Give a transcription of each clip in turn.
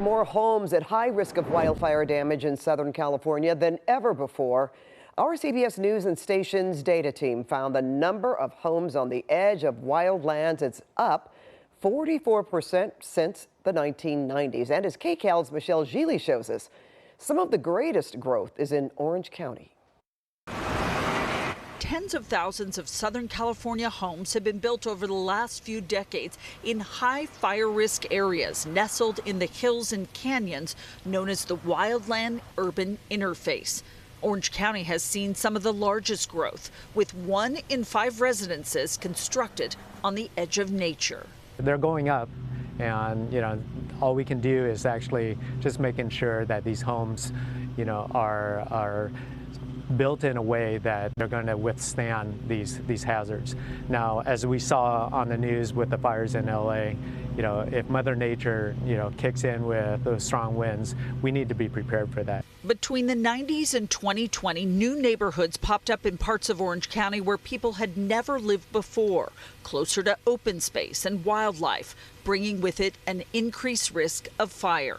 More homes at high risk of wildfire damage in Southern California than ever before. Our CBS News and Stations data team found the number of homes on the edge of wildlands. It's up 44% since the 1990s. And as KCAL's Michele Gile shows us, some of the greatest growth is in Orange County. Tens of thousands of Southern California homes have been built over the last few decades in high fire risk areas nestled in the hills and canyons known as the wildland urban interface. Orange County has seen some of the largest growth, with 1 in 5 residences constructed on the edge of nature. They're going up, and all we can do is actually just making sure that these homes are built in a way that they're going to withstand these hazards. Now, as we saw on the news with the fires in LA, if Mother Nature, kicks in with those strong winds, we need to be prepared for that. Between the 90s and 2020, new neighborhoods popped up in parts of Orange County where people had never lived before, closer to open space and wildlife, bringing with it an increased risk of fire.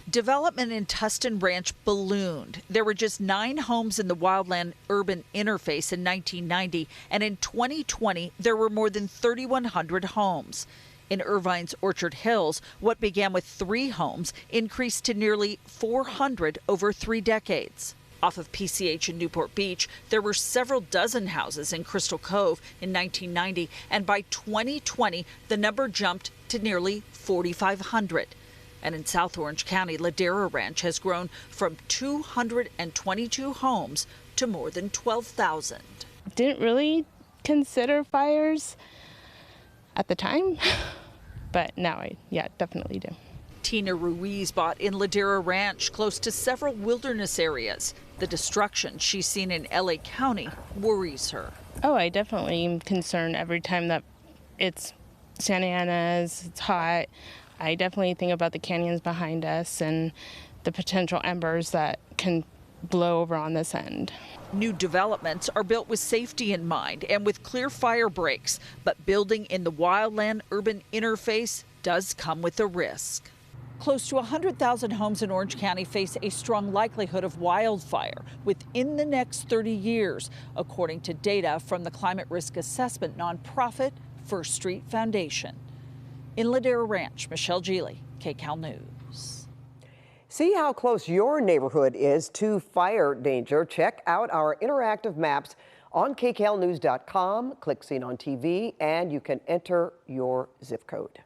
Development in Tustin Ranch ballooned. There were just 9 homes in the wildland urban interface in 1990, and in 2020, there were more than 3,100 homes. In Irvine's Orchard Hills, what began with 3 homes increased to nearly 400 over 3 decades. Off of PCH in Newport Beach, there were several dozen houses in Crystal Cove in 1990, and by 2020, the number jumped to nearly 4,500. And in South Orange County, Ladera Ranch has grown from 222 homes to more than 12,000. Didn't really consider fires at the time, but now I definitely do. Tina Ruiz bought in Ladera Ranch, close to several wilderness areas. The destruction she's seen in LA County worries her. Oh, I definitely am concerned every time that it's Santa Ana's, it's hot. I definitely think about the canyons behind us and the potential embers that can blow over on this end. New developments are built with safety in mind and with clear fire breaks, but building in the wildland urban interface does come with a risk. Close to 100,000 homes in Orange County face a strong likelihood of wildfire within the next 30 years, according to data from the climate risk assessment nonprofit First Street Foundation. In Ladera Ranch, Michele Gile, KCAL News. See how close your neighborhood is to fire danger. Check out our interactive maps on KCALnews.com. Click Seen on TV, and you can enter your zip code.